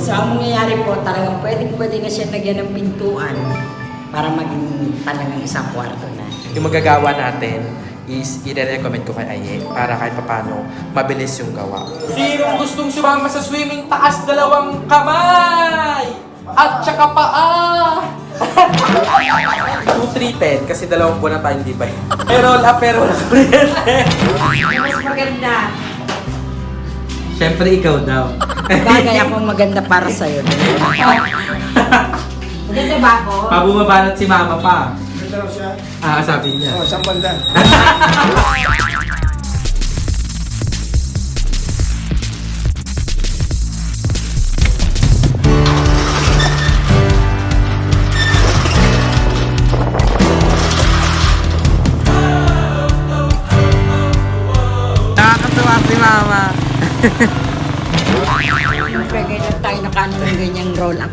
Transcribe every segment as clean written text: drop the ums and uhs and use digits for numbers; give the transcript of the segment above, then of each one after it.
So, ang mangyayari po, talagang pwede na siya lagyan ng pintuan para maging talagang isang kwarto na. Yung magagawa natin is i-recommend ko kay Aye para kahit papano mabilis yung gawa. Sinong gustong sumama sa swimming? Taas dalawang kamay! At saka paa! 2-3-10 kasi dalawang buwan na tayo hindi ba? Pero wala kuryente. Mas maganda. Siyempre ikaw daw. Bagay ako maganda para sa'yo. Maganda ba ako? Pabumabanat si mama pa. Ganda raw siya. Sabi niya. Oo, isang banda. Nakakatuwa si mama. Siyempre, ganyan tayo nakanoong ganyang roll up.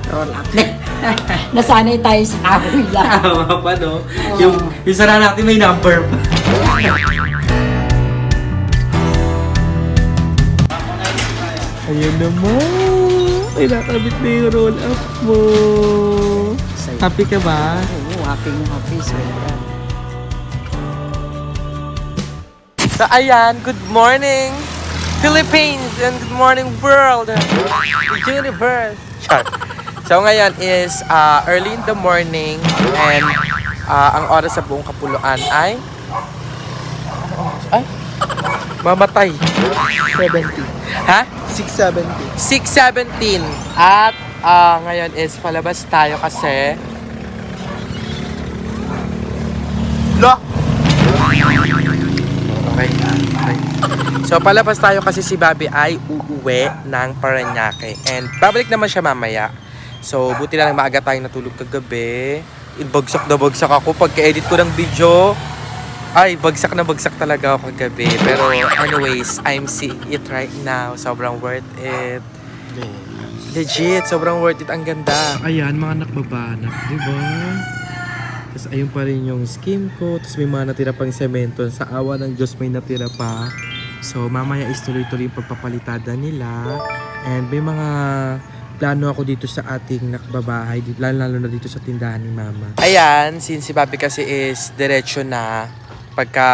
Nasanay tayo sa kahoy lang. Tama pa, no? Yung sara natin may number pa. Ayun naman. Ay, nakabit na yung roll up mo. Happy ka ba? Oo, happy. Sobra. So, ayan. Good morning, Philippines, and good morning, world. The universe. Char. So, ngayon is early in the morning and ang oras sa buong Kapuluan ay mamatay. 70. Ha? 670. 6:17 at ngayon is palabas tayo kasi okay. So palabas tayo kasi si Bobby ay uuwi ng Parañaque and babalik naman siya mamaya. So buti na lang maaga tayong natulog kagabi. Bagsak na bagsak ako pagka-edit ko ng video. Ay, bagsak na bagsak talaga ako kagabi. Pero anyways, I'm seeing it right now. Sobrang worth it. Legit, sobrang worth it. Ang ganda. Ayan, mga nakbabanat, di ba? Tapos ayun pa rin yung skim ko. Tapos may mga natira pang semento. Sa awa ng Diyos may natira pa. So mamaya is tuloy-tuloy yung pagpapalitada nila. And may mga plano ako dito sa ating nakbabahay. Lalo na dito sa tindahan ni Mama. Ayan, since si Bobby kasi is diretso na pagka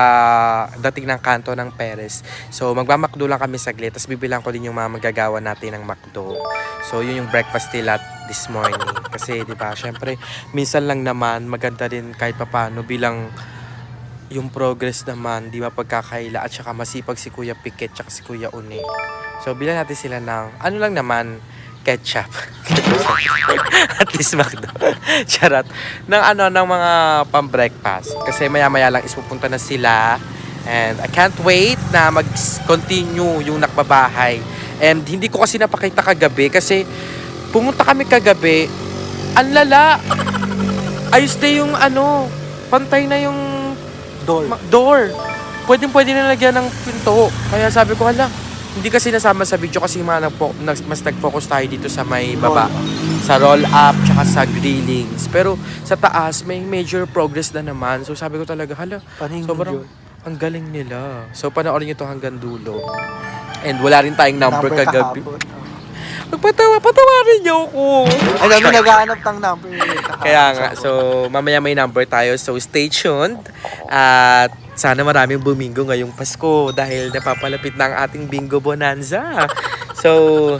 dating ng kanto ng Perez. So magmamakdo lang kami saglit. Tapos bibilang ko din yung mga magagawa natin ng makdo. So yun yung breakfast nila this morning. Kasi diba, syempre minsan lang naman maganda din kahit papano bilang yung progress naman, di ba, pagkakaila at saka masipag si Kuya Piket at si Kuya Une. So bilang natin sila ng ano lang naman, ketchup. At least makdo. Charot. Ng mga pang-breakfast. Kasi maya-maya lang ispupunta na sila. And I can't wait na mag-continue yung nakbabahay. And hindi ko kasi napakita kagabi kasi pumunta kami kagabi. Ang lala. Ayos na yung pantay na yung door. Pwede na lagyan ng pinto. Kaya sabi ko, hala, hindi kasi nasama sa video kasi mas nag-focus tayo dito sa may baba. Sa roll up, tsaka sa grillings. Pero sa taas, may major progress na naman. So sabi ko talaga, hala, sobrang ang galing nila. So panoorin nyo to hanggang dulo. And wala rin tayong number kagabi. Patawarin niyo ako. Ay, dami naghahanap ng number. Kaya nga, so mamaya may number tayo. So stay tuned. At sana maraming bumingo ngayong Pasko dahil napapalapit na ang ating bingo bonanza. So,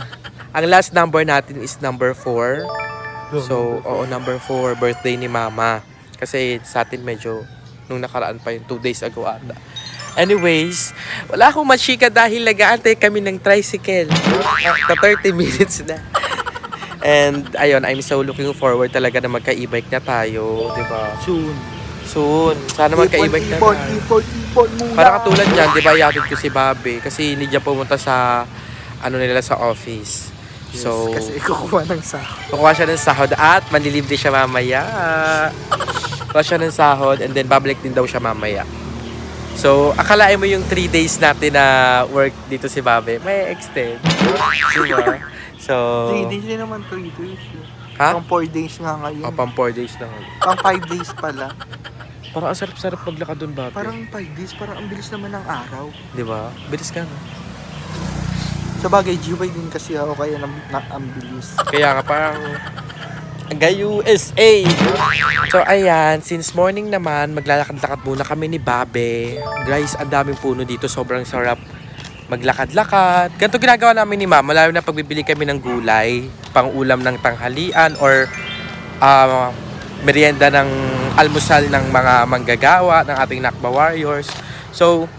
ang last number natin is number 4. So, number 4, birthday ni Mama. Kasi sa atin medyo nung nakaraan pa yung 2 days ago ata. Anyways, wala akong machika dahil nag-aantay kami ng tricycle. 30 minutes na. And ayun, I'm so looking forward talaga na magka-e-bike na tayo, di ba? Soon. Sana magka-e-bike na tayo. Ipon muna. Para katulad niyan, di ba, iatid ko si Bobby kasi hindi niya pumunta sa nila sa office. So, Kasi kukuha ng sahod. kukuha siya ng sahod at manlilibre siya mamaya. Kukuha siya ng sahod and then babalik din daw siya mamaya. So, akalain mo yung 3 days natin na work dito si Bobby, may extend. Diba? So, 3 days din naman, 3 days. ha? Pang 4 days nga ngayon. Pang 4 days na ngayon. Pang 5 days pala. Parang ang sarap-sarap maglakad dun, Bobby. Parang 5 days, parang ang bilis naman ng araw. Di ba? Bilis ka, no? Sa bagay, G-Way din kasi ako kaya ang bilis. Kaya nga parang USA. So ayan, since morning naman, maglalakad-lakad muna kami ni Babe. Guys, ang daming puno dito. Sobrang sarap maglakad-lakad. Ganito ginagawa namin ni Mama. Lalo na pagbibili kami ng gulay, pang ulam ng tanghalian or merienda ng almusal ng mga manggagawa, ng ating Nakba Warriors. So,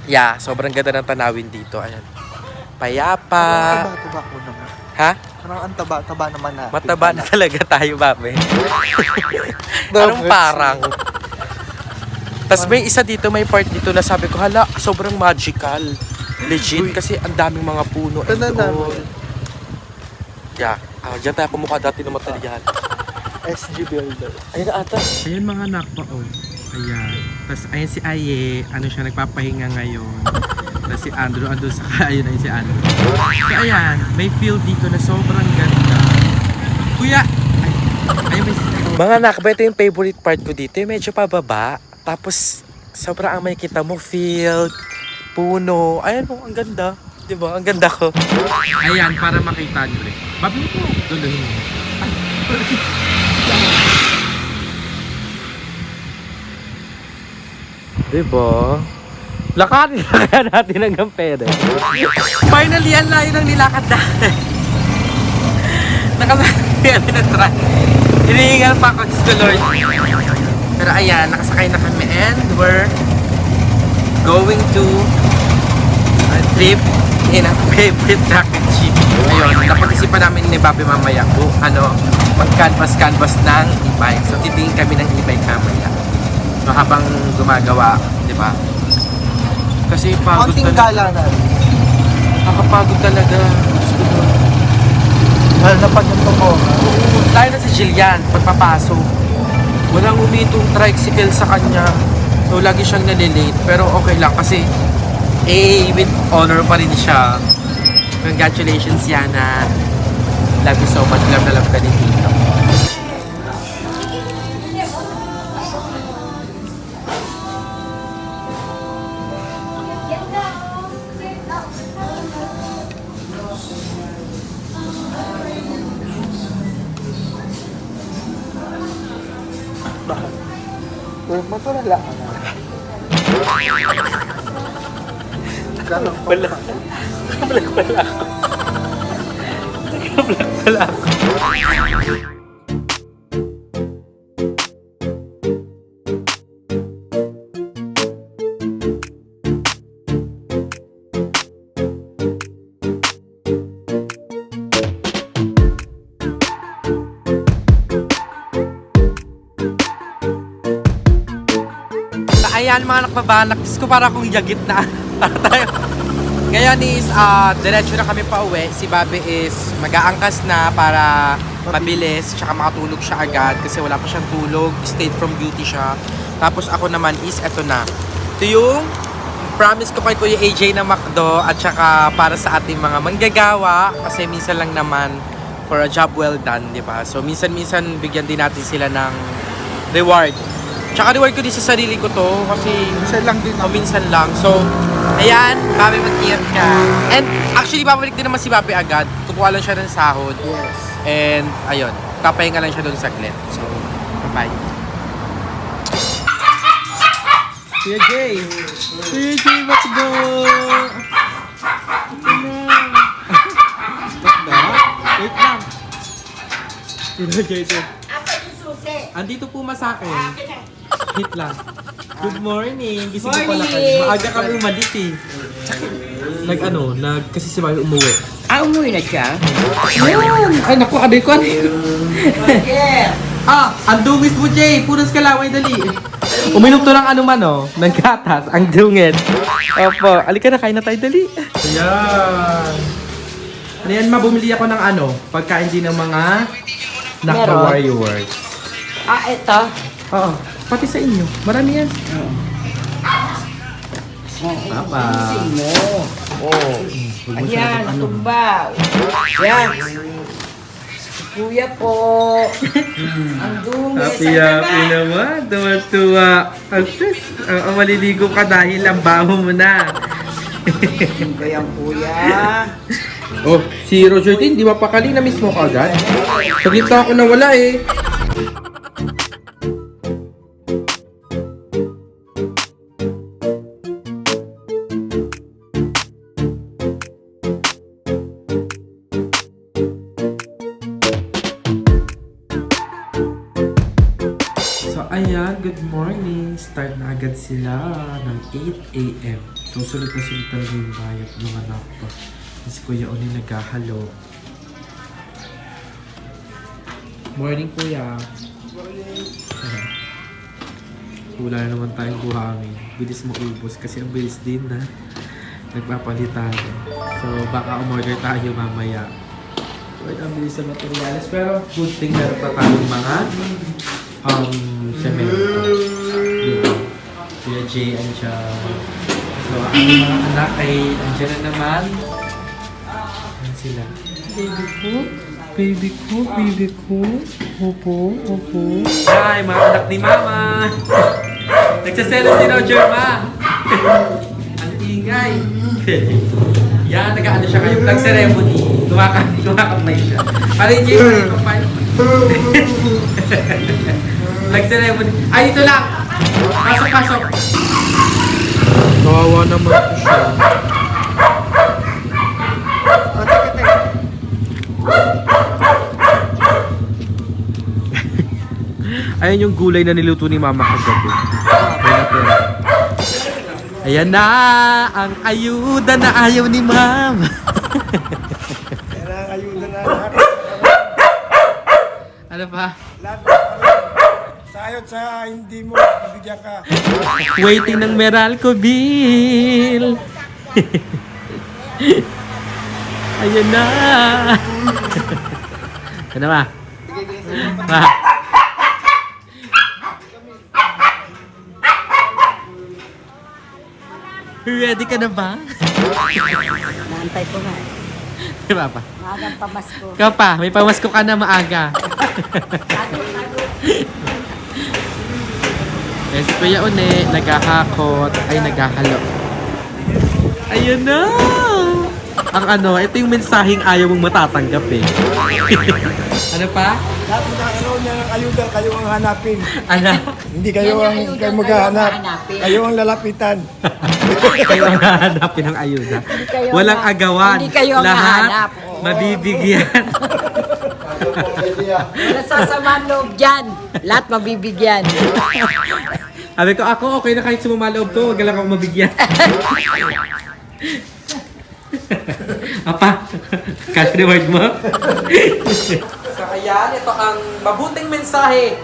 yeah, sobrang ganda ng tanawin dito. Ayan. Payapa. Ang taba ko naman. Ha? Parang ang taba naman natin. Mataba na talaga tayo, Babe. Anong parang? Tapos may isa dito, may part dito na sabi ko, hala, sobrang magical. Legit, kasi ang daming mga puno. Ito na naman. Yeah. Diyan tayo kumukha dati ng material. SG Builder. Ayun na ata. Ayan mga nakpa, oh. Ayan. Tapos ayun si Aye, ano siya, nagpapahinga ngayon. Tapos si Andrew, andun sa ayun si Andrew. So ayan, may field dito na sobrang ganda. Kuya! Ayun may mga nakpa, ito yung favorite part ko dito. Yung medyo pababa. Tapos sobrang ang may kita mo, field, puno. Ayan mo, ang ganda. Diba? Ang ganda ko. Ayan, para makita nyo rin. Babi ko, duluhin mo. Diba? Lakarin na kaya natin hanggang pere. Finally, yan layo ng nilakad natin. Nakasakay natin na try. Hinihingal pa ako, Diyos ko Lord. Pero ayan, nakasakay na kami and we're going to a trip in a favorite rocket ship. Ayun, napag-isipan namin ni Bobby mamaya kung mag-canvas ng e-bike. So, titingin kami ng e-bike mamaya. So, habang gumagawa, di ba? Kasi pagod Konting talaga. gala na. Nakapagod talaga. Mahal na pag yung tumo. Tayo na si Jillian, pagpapasok. Walang umitong tricycle sa kanya. So, lagi siyang nalilate. Pero okay lang kasi with honor pa rin siya. Congratulations, Yana. Love you so much. Love na love ka din dito. Matulala ka na. Wala. Nakablog pala ako. Nakablog pala ako. Ayan mga nakbabanak, Diyos ko para akong yagit na. Ngayon is, diretso na kami pa uwi. Si Bobby is mag-aangkas na para mabilis, tsaka makatulog siya agad kasi wala pa siyang tulog. Stayed from duty siya. Tapos ako naman is, eto na. Ito yung promise ko kay Kuya AJ na McDo at tsaka para sa ating mga manggagawa kasi minsan lang naman for a job well done, di ba? So minsan-minsan bigyan din natin sila ng reward. Tsaka reward ko din sa sarili ko to kasi Minsan lang din o minsan lang. So, ayan, Babe, mag-ingat ka. And actually, babalik din naman si Babe agad. Kukuha lang siya ng sahod. Yes. And ayun, kapahinga lang siya doon saglit. So, bye-bye. Kuya Jay! Kuya Jay, let's go! Stop na. Wait lang. Kuya Jay, andito po masakin. Hit lang. Good morning. Gising ko pala kayo. Maaga kami umalis eh. Kasi si Babe umuwi. Umuwi na siya? Ay, naku, abay ko. Ang dungis mo, Jay. Punas kalaway, dali. Uminom to ng ng gatas. Ang dungis. Opo. Alika na, kain na tayo, dali. Ayan. Ayan, bumili ako ng pagkain din ng mga Nakba Warriors. Ito. Oo. Pati sa inyo. Marami yan. Papa. Ayan, tumba. Yan. Kuya po. Ang dungis. Happy naman. Tuwa-tuwa. Maliligo ka dahil ang baho mo na. Ko yung kuya. Oh, si Roger din, di ba pakali na mismo ka agad? Saglit na ako nawala eh. So ayan, good morning. Start na agad sila ng 8 a.m. So sulit na sulit talaga yung bayat ng anak ko. Si Kuya Oni naghahalo. Morning, Kuya. Morning. Wala na naman tayong buhangin. Bilis mo ubos kasi ang bilis din na nagpapalitan. So baka umorder tayo mamaya. Wait, ang bilis sa materials. Pero good thing meron pa tayong mga cemento. Diba? Kuya Jay, andyan. So, ang mga anak ay andyan na naman. Ayan sila. Baby ko, baby ko, baby ko. Opo, opo. Hi, mga anak ni Mama. Nagsaselos si Roger, Ma. Ang ingay. Yan, nag-ano siya kayo. Nag-ceremony. Tumakapay siya. Parin Jay, parin kapay. Nag-ceremony. Ay, dito lang! Pasok, pasok! Kawawa naman po siya. Ayan yung gulay na niluto ni Mama kagabi. Ayan na! Ang ayuda na ayaw ni Mama. Yan ang ayuda na lahat. Ano pa? Lahat sayot sa hindi mo, bibigyan ka. Waiting ng Meralco bill. Ayan na. Ano ba? Ma. Ready ka na ba? Naantay ko nga. Diba pa? Maagang pamasko. Ikaw pa, may pamasko ka na maaga. Yes, Kuya Une, naghahakot, ay naghahalo. Ayun na! Ang ano, ito yung mensaheng ayaw mong matatanggap eh. Ano pa? Lahat ng nakaroon niya ng ayuda, kayo ang hanapin. Ano? Hindi kayo Yan yung ang ayuda, kayo maghahanap. kayo ang hahanapin. Kayo ang lalapitan. Kayo ang hahanapin ng ayuda. kayo Walang ang- agawan. hindi kayo ang Lahat hahanap. Oo. mabibigyan. Wala sasamaan loob dyan. Lahat mabibigyan. Sabi ko, ako okay na kahit sumamaloob ko, wag lang ako mabigyan. Apa, cash reward mo? So ayan, ito ang mabuting mensahe.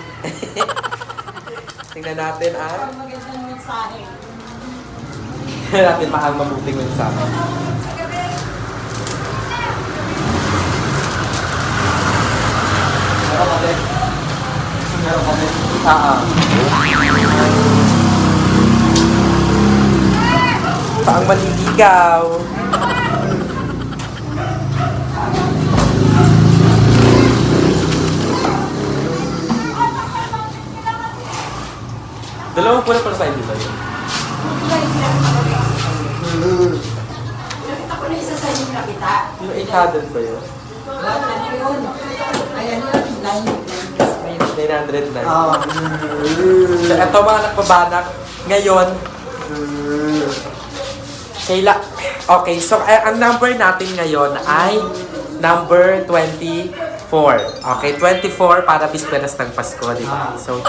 Tingnan natin ang... Magandang mensahe. Tingnan natin ang mabuting mensahe. Meron kami. Meron kami. Paang maliligaw. Dalawang pula para sa inyo ba yun? Nakita ko na isa sa inyo nakita. Yung 800 ba yun? Ano yun? Ayan yun. 9 plus ba yun? 909. Oo. So, eto mga nagbabanak. Ngayon, Kayla. Okay, so ang number natin ngayon ay number 24. Okay, 24 para bisperas ng Pasko, di ba? So,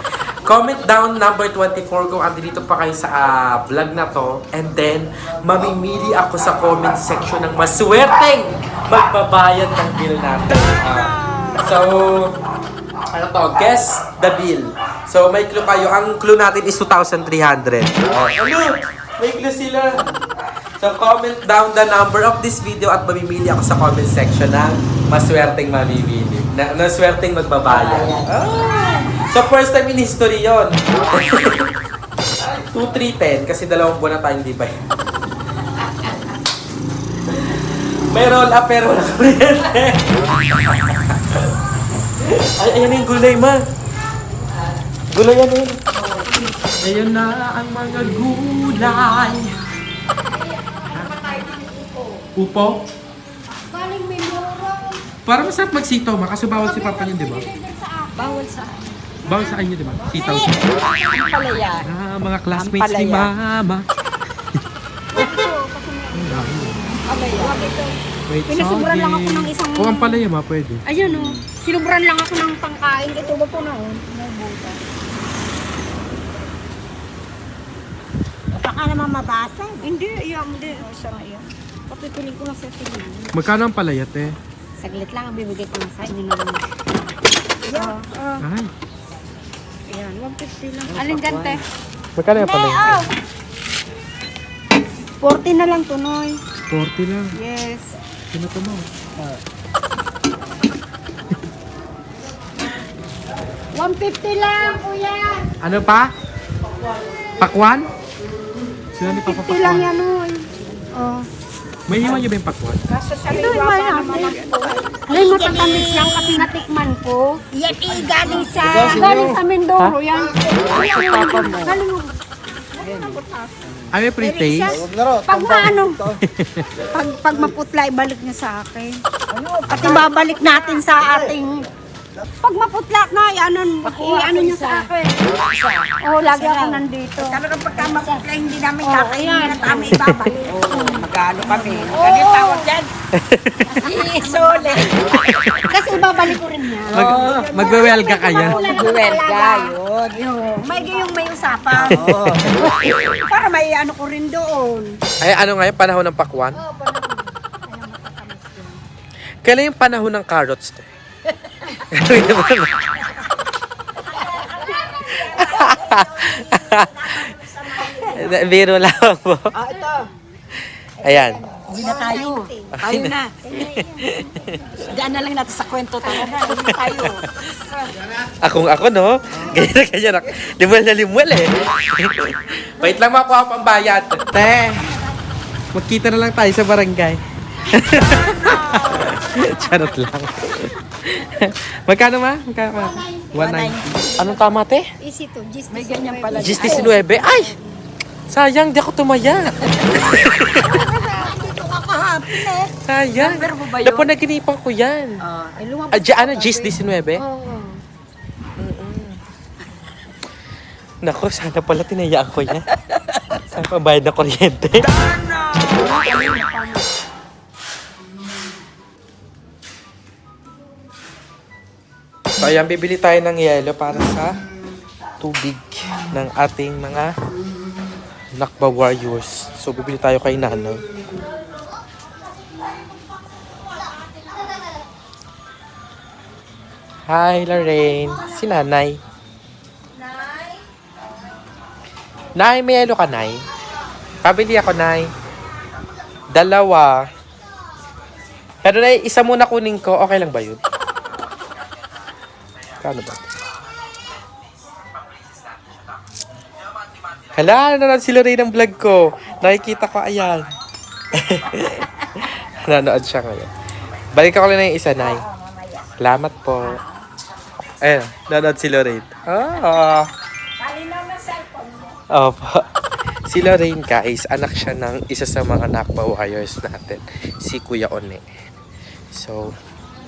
comment down number 24 kung andito pa kayo sa vlog na to. And then, mamimili ako sa comment section ng maswerteng magbabayad ng bill natin. So, ano to? Guess the bill. So, may clue kayo. Ang clue natin is 2,300. Ano? May clue sila. So, comment down the number of this video at mamimili ako sa comment section ng maswerteng mamimili. Na swerteng magbabayad. So, first time in history yon. 2,310 kasi 2 buwan na tayong di ba? May roll up pero wala kuryente. Ay, ayan yung gulay, ma. Gulay yan yun. Ayun na ang mga gulay. Upo? Galing Mindoro. Para masarap magsitaw ma, kasi bawal si Papa niyo, di ba? Bawal sa Bawal sa inyo, di ba? Sitaw siya. ang palaya. Ah, mga classmates ni Ampalaya. Mama. Wait, Pinasubran lang ako ng isang... Kung ang palaya ma, pwede. Ayun o. Sinubran lang ako ng pangkain. Ito ba po na o? Baka naman mabasa. Hindi, iyan. Hindi. Isa nga iyan. Papipiling ko lang sa tingin. Magkano ang palaya, te? Saglit lang ang bibigay ko lang sa inyo na lang. Ay, Ayan, 150 lang. Alin dyan, te? magkano ang palaya? 40 na lang, Tunoy. 40 lang. Yes. Sino to mo? 150 lang, kuya. Ano pa? Pakwan? Sino ni Papa 50 lang Pakwan? yan, oy. Oh. May iwan niyo ba yung pakwan? Ito yung mga Alay, matatamis lang kasi natikman ko. Yan galing sa... Galing sa Mindoro yan. Galing mo. Ay, may pre-taste? Pag maano, pag maputla, ibalik niya sa akin. At ibabalik natin sa ating... Pag maputla na, i-ano niya sa akin. Oo, lagi ako nandito. Talagang pagka maputla, hindi namin kakainin at kami ibabalik. Magkano kami? Ano yung tawag dyan? Isole. Kasi ibabalik ko rin niya. Magwe-welga kayo. Magwelga yun. May yung may usapan. Para may ano ko rin doon. Ay, ano ngayon? Panahon ng pakwan? Kailan yung panahon ng carrots, te? Biro lang po. Ito. Ayan. Hindi na tayo. Tayo na. Diyan na lang natin sa kwento talaga. Hindi na tayo. Ako, no? Ganyan na ganyan. Limuel na limuel eh. Wait lang, makuha ang pambayad. Te, magkita na lang tayo sa barangay. Charot lang. Magkano ma? Magkano ma? 190. Anong tama, te? Easy to, just May ganyan pala. Gis 19. Ay! Sayang, di ako tumaya. Sayang. Number mo ba yun? Dapat naginipan ko yan. Ano, Gis 19? Nako, sana pala tinayaan ko yan. Sana pambayad na kuryente. So, ayan, bibili tayo ng yelo para sa tubig ng ating mga Nakba Warriors. So, bibili tayo kay Nanay. Hi, Lorraine. Si Nanay. Nay, may yelo ka, Nay? Pabili ako, Nay. 2. Pero Nay, isa muna kunin ko. Okay lang ba yun? Kano ba? Hala, nanonood si Lorraine ng vlog ko. Nakikita ko, ayan. Nanonood siya ngayon. Balik ako lang ng isa, Nay. Salamat po. Ayan, nanonood si Lorraine. Ah. Opo. Si Lorraine, guys, anak siya ng isa sa mga Nakba Warriors natin. Si Kuya One. So,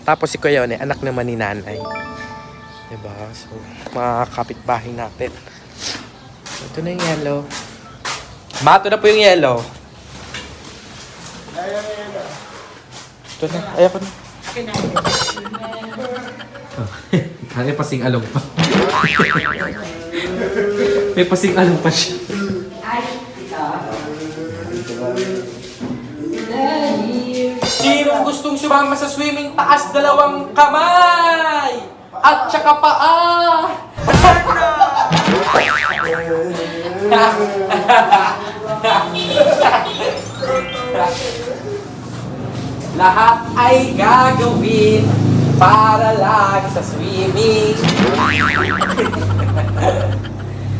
tapos si Kuya One, anak naman ni Nanay. Diba? So, mga kapitbahay natin. So, ito na yung yellow. Ma, ito na po yung yellow. Ito na. Ayoko na. Oh, kaya pasing along pa. May pasing along pa siya. Sinong gustong sumama sa swimming? Taas 2 kamay! At saka paa! Lahat ay gagawin para lang sa swimming.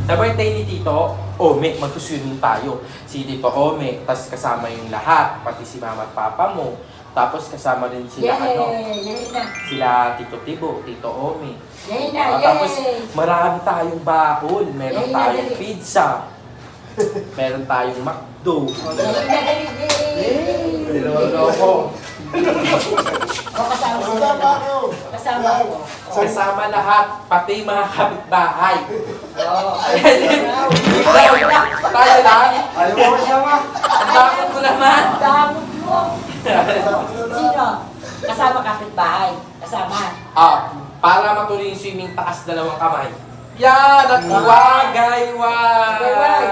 Sa birthday ni Tito Ome, mag-swimming tayo. Si Tito Ome, tas kasama yung lahat, pati si mama at papa mo. Tapos kasama rin sila sila Tito Tibo, Tito Ome. Tapos marami tayong bahon. Meron tayong pizza. Meron tayong hotdog. Niloloko. Kasama lahat, pati mga kapitbahay. Tayo lang. Ayaw mo kasama. Ang bakit mo naman. Sino? Kasama kapitbahay. Kasama. Para matuloy yung swimming, taas dalawang kamay. Yan! At wagayway! Wagayway.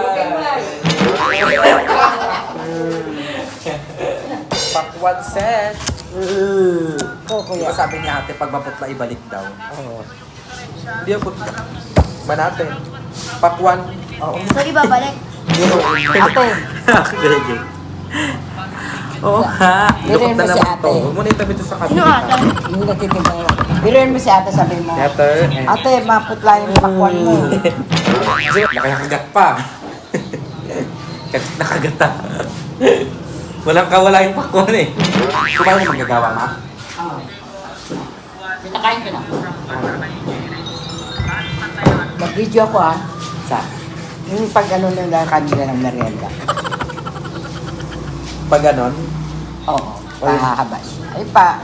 Part 1 set. Kuya. Diba sabi ni ate, pag maputla, ibalik daw? Hindi ako putla. Ba natin? Part 1. Oo. So, ibabalik. Ate. Sige. Oo ha. Biruin mo si ate. Huwag mo na itabi ito sa Sino kabila. ata? Yung nagtitinda yun. Biruin mo si ate, sabi mo. Letter. Ate, maputla yung pakwan mo. Nakakagat pa. Nakagata. Walang kawala yung pakwan eh. Kumain mo magagawa ma? Oo. Pinakain ko na. Mag-video ako ah. Sa? Yung pag ano nila kanila ng merienda. Pag ganon? Oo. Pahahabas. Ay pa.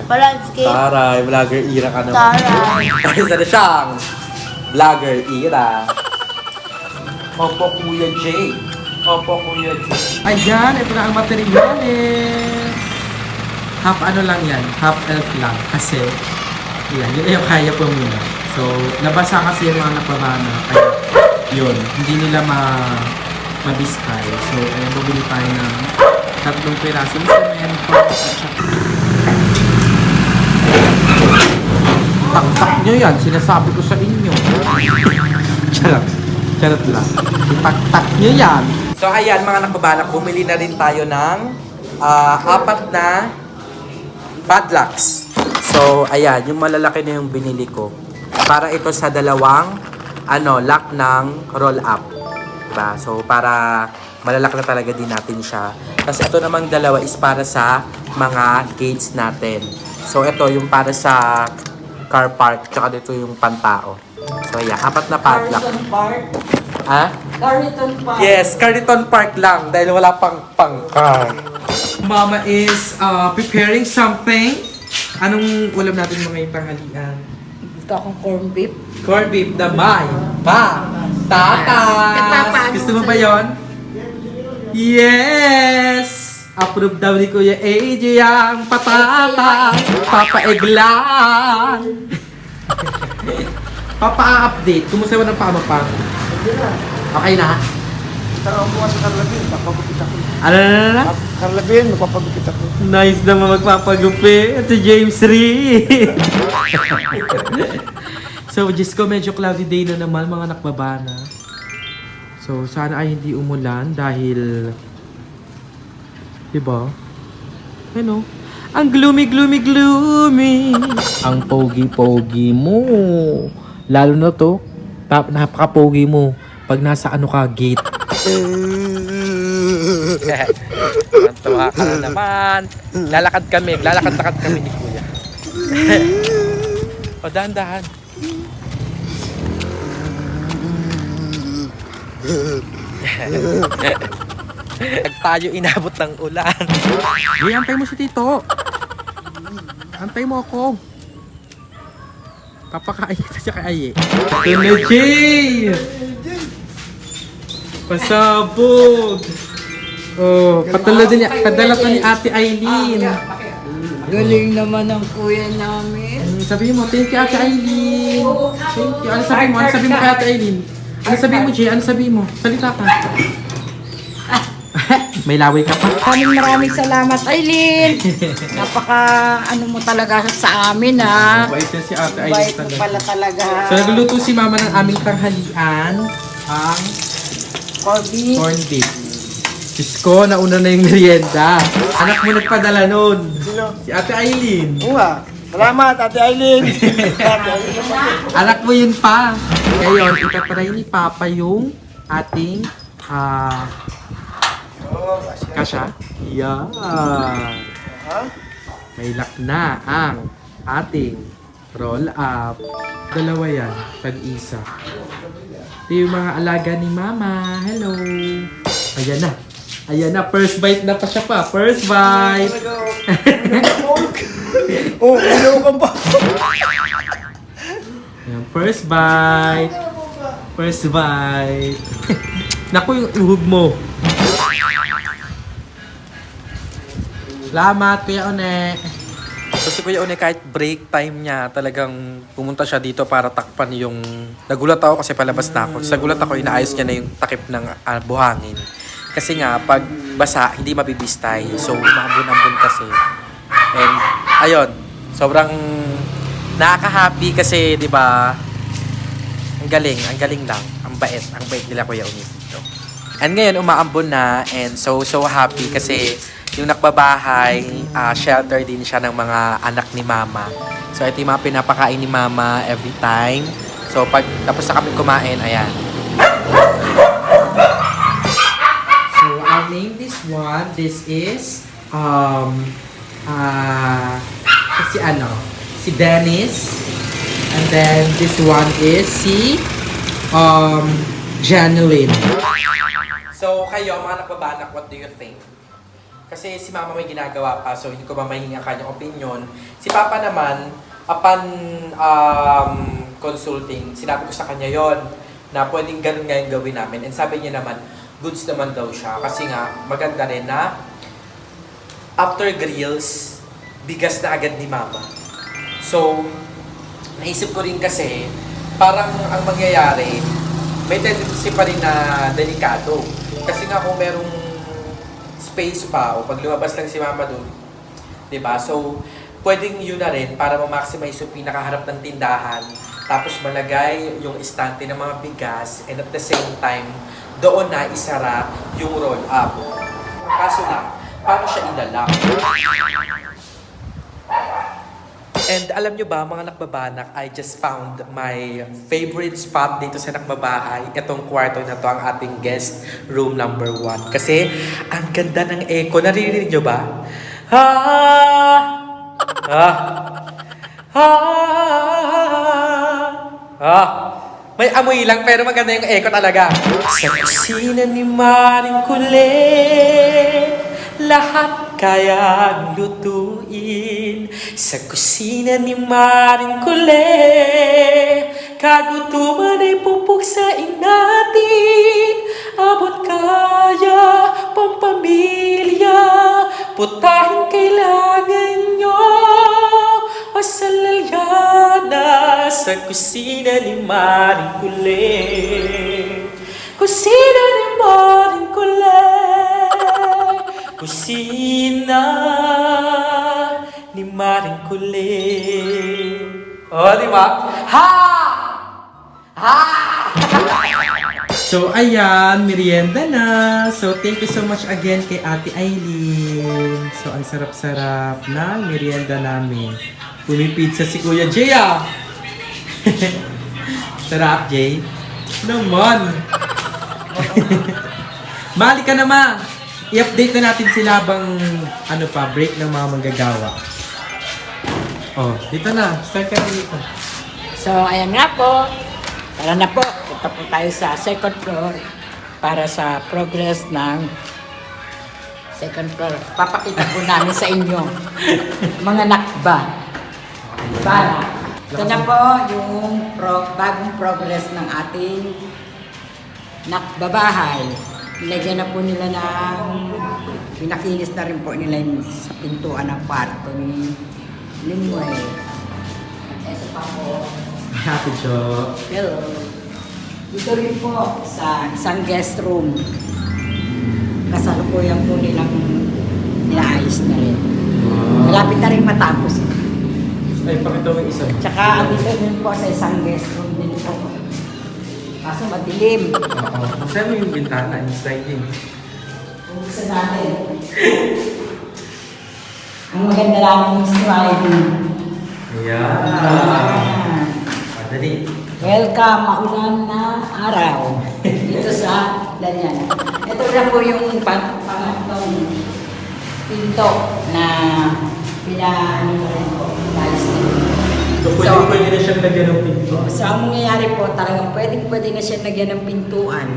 Balanski. Taray, vlogger Ira ka naman. Taray. Isa na siyang vlogger Ira. Opo, Kuya Jay. Opo, Kuya Jay. Ayan, ito na ang materials. Half ano lang yan, half elf lang. Kasi, yan, yun ay yung kaya po muna. So, nabasa kasi yung mga napamana. Kaya, yun, hindi nila mabistay. So, ayan, bubili tayo ng 3 pirasong semento. At saka, taktak nyo yan, sinasabi ko sa inyo. Charot. Charot lang. Itaktak nyo yan. So ayan mga nakabalak, bumili na rin tayo ng 4 na padlocks. So ayan, yung malalaki na yung binili ko. Para ito sa dalawang lock ng roll up. Diba? So para malalak na talaga din natin siya. Kasi ito namang dalawa is para sa mga gates natin. So ito yung para sa car park, tsaka dito yung pantao. So ayan, 4 na padlock. Carlton Park. Ha? Carlton Park. Yes, Carlton Park lang dahil wala pang car. Mama is preparing something. Anong ulam natin mga yung tanghalian? Gusto akong corned beef. Corned beef na may patatas. Gusto mo ba yon? Yes! Approve daw ni Kuya AJ ang patatas. Papaeglan. Papa-update. Kumusta mo ng pama pa? Okay na? Tara mo sa Carlabin, magpapagupit ako. Ano? Carlabin, magpapagupit ako. Nice naman magpapagupit si James Ree. So, Diyos ko, medyo cloudy day na naman mga nakbabana. So, sana ay hindi umulan dahil, diba? Ano? Ang gloomy. Ang pogi-pogi mo. Lalo na to, napaka-pogi mo pag nasa gate. Tuwa ka na naman. Lalakad kami ni Kuya. O, dahan-dahan. Tayo inabot ng ulan. Hey, antay mo si Tito. Antay mo ako. Papakain kita siya kay Aye. Ito na, Jay! Pasabog! Oh, padala to ni Ate Aileen. Galing naman ng kuya namin. Sabi mo, thank you Ate Aileen. Thank you. Ano sabi mo? Ano sabi mo kay Ate Aileen? Ano sabi mo, Jay? Ano sabi mo? Salita ka. May laway ka pa. Maraming salamat, Aileen. Napaka ano mo talaga sa amin, ha. Bait yan si Ate Aileen Bait mo talaga. pala talaga. So, nagluluto si Mama ng aming tanghalian. Ang Corby. corned beef. Diyos ko, nauna na yung merienda. Anak mo nagpadala nun. Sino? Si Ate Aileen. Oo nga. Salamat, Ate Aileen. Anak mo yun pa. Ngayon, itatry ni Papa yung ating kasha. Yan. May lock na ang ating roll up. Dalawa yan, tag-isa. Ito yung mga alaga ni Mama. Hello. Ayan na. Ayan na, first bite na pa siya pa. First bite. Oh, ilaw ka pa. Ayan, first bite. First bite. Naku, yung uhog mo. Salamat, Kuya One. So si Kuya One, kahit break time niya, talagang pumunta siya dito para takpan yung... Nagulat ako kasi palabas na ako. Sa gulat ako, inaayos niya na yung takip ng buhangin. Kasi nga, pag basa, hindi mabibistay. So, umambon-ambon kasi. And, ayun. Sobrang nakaka-happy kasi, di ba, ang galing lang. Ang bait nila Kuya One dito. And ngayon, umaambon na. And so happy kasi yung nakbabahay, shelter din siya ng mga anak ni Mama. So, ito yung mga pinapakain ni Mama every time. So, pag tapos na kami kumain, ayan. So, I'll name this one. This is, si Dennis. And then, this one is si, Janeline. So, kayo, mga nakbabanak, what do you think? Kasi si Mama may ginagawa pa, so hindi ko mamahingi ang kanyang opinion. Si Papa naman, upon consulting, sinabi ko sa kanya yon na pwedeng ganun nga yung gawin namin. And sabi niya naman, goods naman daw siya. Kasi nga, maganda rin na after grills, bigas na agad ni Mama. So, naisip ko rin kasi, parang ang mangyayari, may tendency pa rin na delikado. Kasi nga kung merong space pa o pag lumabas lang si Mama doon, 'di ba? So, pwedeng yun na rin para ma-maximize yung pinakaharap ng tindahan, tapos malagay yung estante ng mga bigas, and at the same time, doon na isara yung roll up. Kaso lang, paano siya ilalak? And alam nyo ba, mga nakbabanak, I just found my favorite spot dito sa nakbabahay. Itong kwarto na to, ang ating guest room number 1. Kasi, ang ganda ng echo. Naririnig nyo ba? May amoy lang, pero maganda yung echo talaga. Sa kusina ni Maring Kulit, lahat kayang lutuin. Sa kusina ni Maring Kulit, kagutuman ay pupuksain natin. Abot kaya, pampamilya, putahin kailangan nyo. Masalalyana sa kusina ni Maring Kulit. Kusina ni Maring Kulit. Kusina ni Maring Kulit. Oh, di ba? Ha! Ha! So, ayan, merienda na. So, thank you so much again kay Ate Aileen. So, ang sarap-sarap na merienda namin. Pumipizza si Kuya Jay, ah. Sarap, Jay. Naman. Mali ka naman. I-update na natin sila bang break ng mga manggagawa. Oh, dito na. Start ka na dito. So, ayan nga po. Tara na po. Punta po tayo sa second floor para sa progress ng second floor. Papakita po namin sa inyo mga nakba. Para. Ito na po yung bagong progress ng ating nakbabahay. Nilagyan na po nila pinakinis na rin po nila sa pintuan ng kwarto ni Lingway. Ito pa po. Happy job. Hello. Dito rin po sa isang guest room. Kasalukuyan po nilang inaayos na rin. Malapit na rin matapos. Ay, pakita mo yung isa. Tsaka dito rin po sa isang guest room din po. Kaso madilim. Oo. Buksan mo yung bintana, yung sliding. Buksan natin. Ang maganda namin yung sliding. Ayan. Ayan. Madali. Welcome, maulan na araw. Dito sa Lanyan. Ito na po yung pangatong pinto na So, pwede na siyang lagyan ng pinto. So, ang mangyayari po, talagang pwede na siya lagyan ng pintuan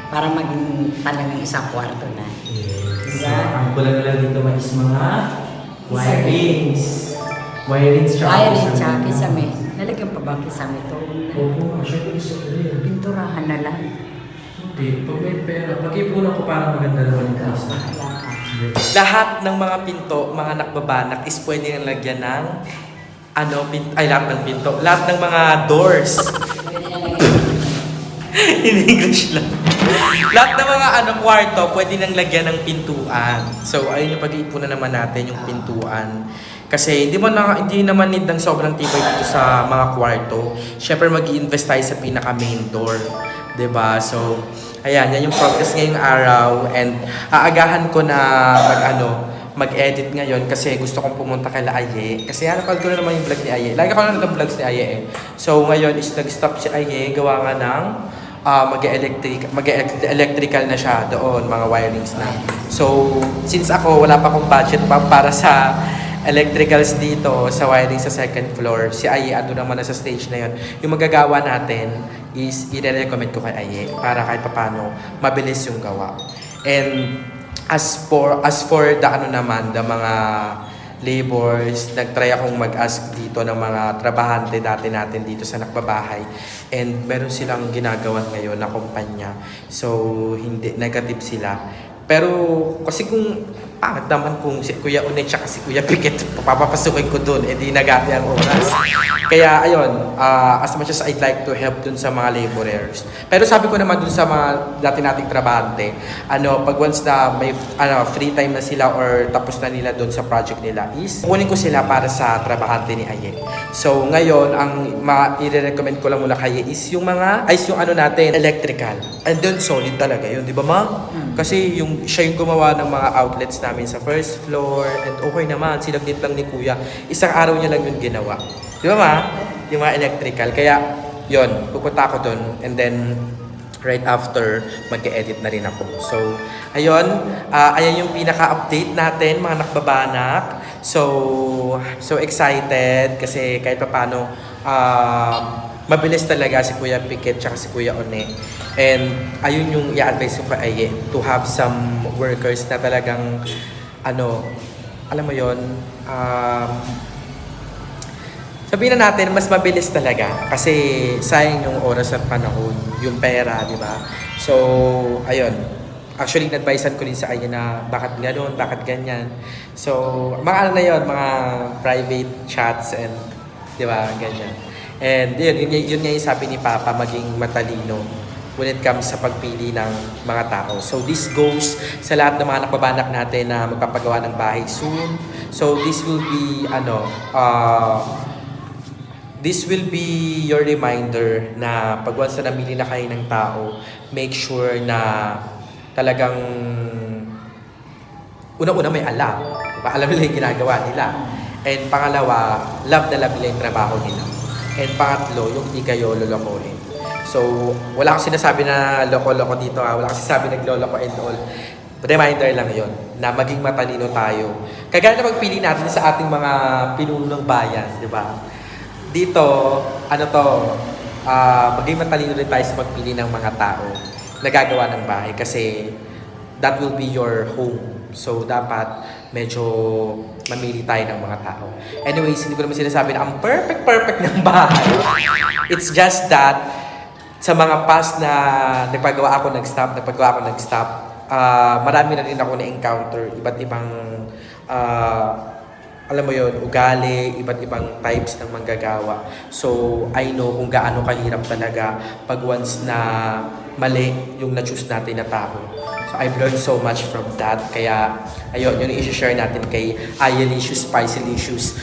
para maging talagang isang kwarto na. Yes. Diba? Ang kulang na lang dito is mga wirings. Wirings siya. Wiring tsaka kisame. Nalagyan pa ba ang kisame ito? Oo, syempre gusto ko rin. Pinturahan na lang. Hindi, pag may pera, pag-ipunan ko para maganda naman yung place. Bahala ka. Lahat ng mga pinto, mga nakbabanak is pwede nang lagyan ng lahat ng pinto. Lahat ng mga doors. In English lang. Lahat ng mga kwarto, pwede nang lagyan ng pintuan. So, ayun yung pag-iipunan naman natin, yung pintuan. Kasi hindi naman need ng sobrang tibay dito sa mga kwarto. Siyempre, mag-i-invest tayo sa pinaka-main door. 'Di ba? So, ayan, yan yung progress ngayong araw. And aagahan ko na mag-edit ngayon kasi gusto kong pumunta kay Aye. Kasi napag ko na naman yung vlog ni Aye. Lagi ko na nag-vlogs ni Aye eh. So, ngayon is nag-stop si Aye. Gawa nga ng mag-electrical na siya doon, mga wirings na. So, since ako, wala pa akong budget pa para sa electricals dito sa wiring sa second floor, si Aye naman na sa stage na yon. Yung magagawa natin is i-recommend ko kay Aye para kahit papano mabilis yung gawa. And as for the the mga labors, nagtry akong mag-ask dito ng mga trabahante dati natin dito sa nakbabahay. And meron silang ginagawa ngayon na kumpanya. So, hindi, negative sila. Pero, kasi kung pangit naman kung si Kuya Unet tsaka si Kuya Pikit, papapasukin ko dun, di nagati ang oras. Kaya, ayun, as much as I'd like to help dun sa mga laborers. Pero sabi ko naman dun sa mga dati nating trabahante, pag once na may free time na sila or tapos na nila dun sa project nila is, kunin ko sila para sa trabahante ni Aye. So, ngayon, ang i-recommend ko lang muna kay Aye is yung natin, electrical. And then, solid talaga yun, di ba ma? Kasi siya yung gumawa ng mga outlets namin sa first floor and okay naman, sinaglit lang ni Kuya. Isang araw niya lang yun ginawa. Di ba ma? Yung mga electrical. Kaya, yun, pupunta ako dun and then right after, mag-edit na rin ako. So, ayun, ayan yung pinaka-update natin, mga nakbabanak. So excited kasi kahit paano, mabilis talaga si Kuya Pikit tsaka si Kuya One. And ayun yung i-advise ko kay Aye, to have some workers na talagang alam mo yon, sabihin na natin mas mabilis talaga kasi sayang yung oras at panahon, yung pera, di ba? So ayun, actually na-advisean ko din sa Aye na bakit gano'n, bakit ganyan. So mga na yun, mga private chats and di ba, ganyan. And yun nga yung sabi ni Papa, maging matalino when it comes sa pagpili ng mga tao. So this goes sa lahat ng mga napabanak natin na magpapagawa ng bahay soon. So this will be your reminder na pag once na namili na kayo ng tao, make sure na talagang una-una may alam. Diba? Alam nila yung ginagawa nila. And pangalawa, love na love nila yung trabaho nila. And pangatlo, yung hindi kayo lolokohin. So, wala akong sinasabi na loko-loko dito ha. Wala akong sinasabi nagloloko and all. Reminder lang yon na maging matalino tayo. Kagaya na magpili natin sa ating mga pinuno ng bayan, di ba? Dito, maging matalino rin tayo sa magpili ng mga tao na gagawa ng bahay kasi that will be your home. So, dapat medyo mamili tayo ng mga tao. Anyways, hindi ko naman sinasabi na ang perfect ng bahay. It's just that sa mga past na nagpagawa ako nag-stop, marami na rin ako na-encounter iba't ibang alam mo yon, ugali, iba't ibang types ng manggagawa. So, I know kung gaano kahirap talaga pag once na mali yung na-choose natin na tao. So, I've learned so much from that. Kaya, ayun, yun yung i-share natin kay Ayelicious, Spicylicious,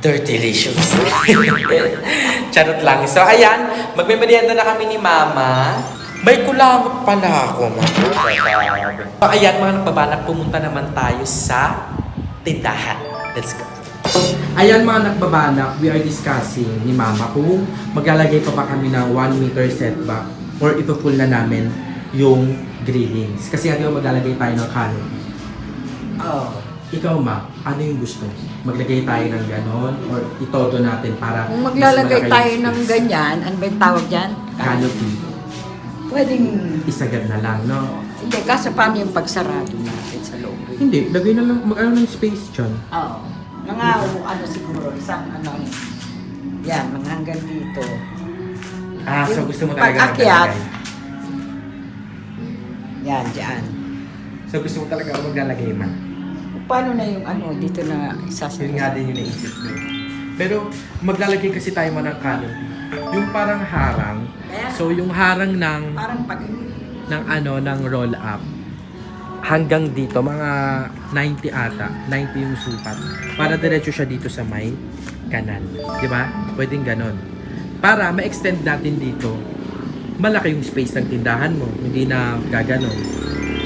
Dirtylicious. Charot lang. So, ayan, magmemerienda na kami ni Mama. May kulangot pala ako, Ma. So, ayan, mga nagbabanak, pumunta naman tayo sa tindahan. Let's go. Ayan mga nagbabanak, we are discussing ni Mama kung maglalagay pa ba kami ng 1 meter setback or ipo-full na namin yung grillings. Kasi nga maglalagay tayo ng kanin. Ikaw Ma, ano yung gusto? Maglagay tayo ng ganon or itodo natin para Kung maglalagay tayo ng ganyan, ano ba yung tawag dyan? canopy. Pwedeng, Isagad na lang, no? hindi, kaso paano yung pagsarado natin sa loob? Hindi, lagay na lang, mag-ano ng space dyan. Oo. Mga ano siguro, isang ano, yan, mga hanggang dito. Ah, so Yung gusto mo talaga pag-akyat. maglalagay. Yan, dyan. So gusto mo talaga maglalagay man. Paano na yung ano, dito na isasama? Yun nga din yung naisip ko. Pero maglalagay kasi tayo man ng canopy. Yung parang harang. So yung harang ng Parang pag, ng roll up hanggang dito mga 90 ata, 90 yung sukat. Para diretso siya dito sa may kanal, 'di ba? Pwedeng ganon. Para ma-extend natin dito. Malaki yung space ng tindahan mo, hindi na gaganon.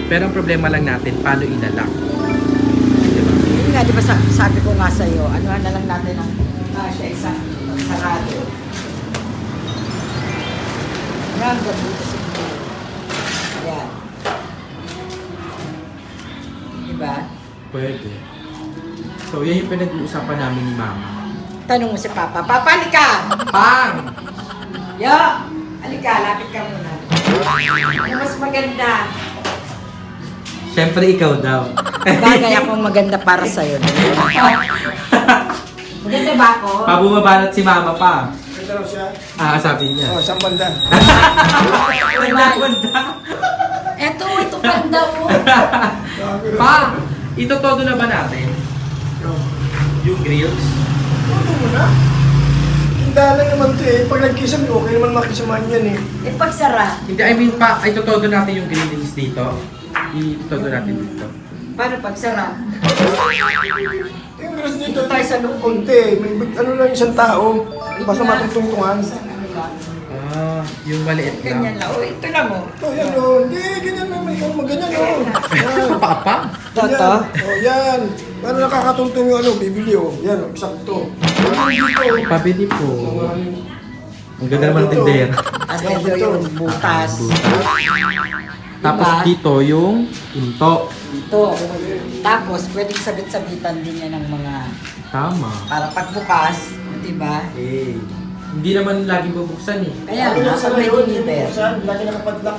Pero ang problema lang natin paano ilalak. 'Di ba? yun nga, di ba sabi ko nga sa'yo, ano na lang natin ang siya isang sarado. Hanggang dito siguro. Ayan. Diba? Pwede. So yan yung pinag-uusapan namin ni Mama. Tanong mo si Papa, Papa, halika! Pang! Yo! Halika, lapit ka muna. Ano mas maganda? Siyempre ikaw daw. Bagay akong maganda para sa'yo. Maganda ba ako? Pabumabanat si Mama pa. Ganda raw siya. Ah, sabi niya. Oh, isang banda. Ito panda mo. Pa! Ito todo na ba natin? Yung grills? Ano mo na? Tindahan lang naman ito eh. Pag nagkisam, okay naman makisamahan yan eh. E pagsara, Hindi, I mean pa, ito todo natin yung grillings dito. Ito natin dito. paano pagsara? Yung dress dito, Tayo sa loob. konti. May ano lang isang tao. Basta matungtungtungan. Ah, yung maliit Ganyan lang. lang. O, ito lang mo. Oh, yan o. Hindi, ganyan lang. May ikaw maganyan o. Yan. Papa? Toto? Oh, yan. Paano nakakatuntong yung ano, bibili o. Yan o, eksakto. Pabili po. Ang ganda naman ng tindera. At ito yung butas. Tapos Diba? dito yung into. Ito. Tapos, pwedeng sabit-sabitan din yan ng mga Tama. para pagbukas. Diba? Eh, hindi naman laging bubuksan eh. Kaya Ano nga, lang sa pag may ngayon, deliver. saan? Lagi nakapadlock.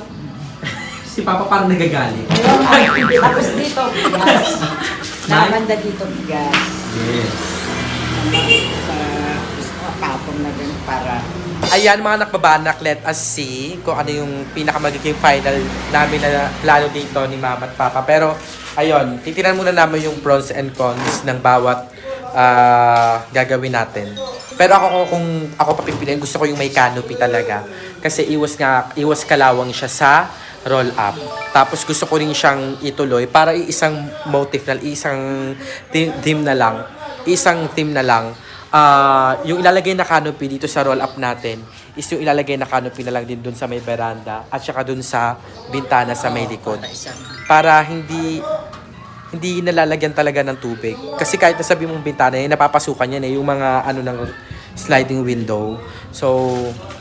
Si Papa parang nagagalit. Tapos dito, bigas. Nakabanda dito, bigas. Yes. Sa patong na din para Ayan mga nakbabanak, let us see kung ano yung pinakamagiging final namin na plano dito ni Mama at Papa. Pero ayun, titinan muna namin yung pros and cons ng bawat gagawin natin. Pero ako kung ako papipiliin, gusto ko yung may canopy talaga. Kasi iwas kalawang siya sa roll up. Tapos gusto ko rin siyang ituloy para isang motif na, isang theme na lang. Isang theme na lang. Yung ilalagay na canopy dito sa roll up natin is yung ilalagay na canopy na lang din dun sa may veranda at saka dun sa bintana sa may likod. Para hindi nalalagyan talaga ng tubig. Kasi kahit nasabi mong bintana, napapasukan yan yung mga ano ng sliding window. So,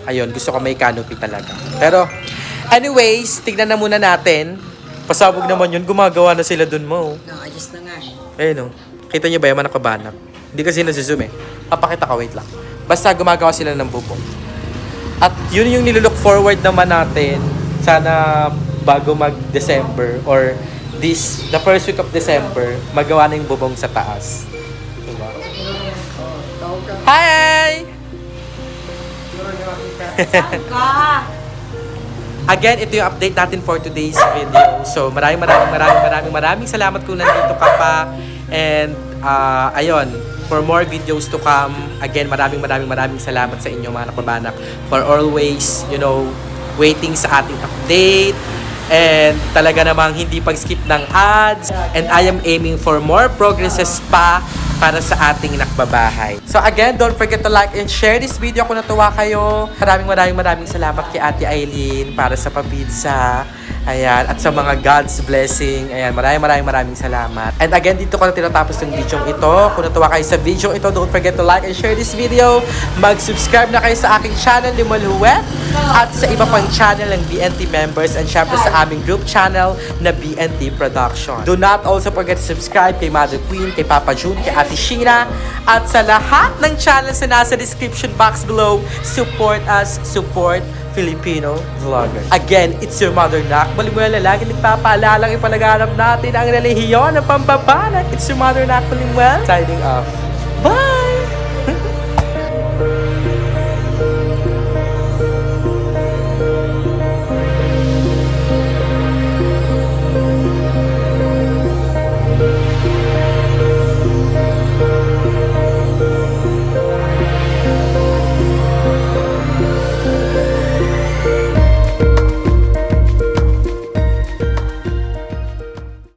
ayun, gusto ko may canopy talaga. Pero, anyways, tignan na muna natin. Pasabog naman yun, gumagawa na sila dun mo. ayos na nga eh. Ayun o. Kita nyo ba yung mga nakabanap? Hindi kasi nasuzoom eh. Papakita ka, wait lang. Basta gumagawa sila ng bubong. At yun yung nilook forward naman natin. Sana bago mag-December or the first week of December, magawa na yung bubong sa taas. Diba? Hi! Again, ito yung update natin for today's video. So, maraming salamat kung nandito ka pa. And, ayun, for more videos to come, again, maraming salamat sa inyo mga nakbabanak for always, waiting sa ating update. And talaga namang hindi pag-skip ng ads. And I am aiming for more progresses pa para sa ating nakbabahay. So again, don't forget to like and share this video kung natuwa kayo. Maraming salamat kay Ate Aileen para sa papizza. Ayan, at sa mga God's blessing. Ayan, maraming salamat. And again, dito ko na tinatapos ng video ito. Kung natuwa kayo sa video ito, don't forget to like and share this video. Mag-subscribe na kayo sa aking channel, Limaluwet, at sa iba pang channel ng BNT members, and syempre sa aming group channel na BNT Production. Do not also forget to subscribe kay Mother Queen, kay Papa June, kay Ate Sheena, at sa lahat ng channels na nasa description box below. Support us, support Filipino vlogger. Again, it's your Mother Nak. Balimuela, lagi nagpapaalalang ipalaganap natin ang relihiyon ng pambabanat. It's your Mother Nak Balimuel. Signing off. Bye!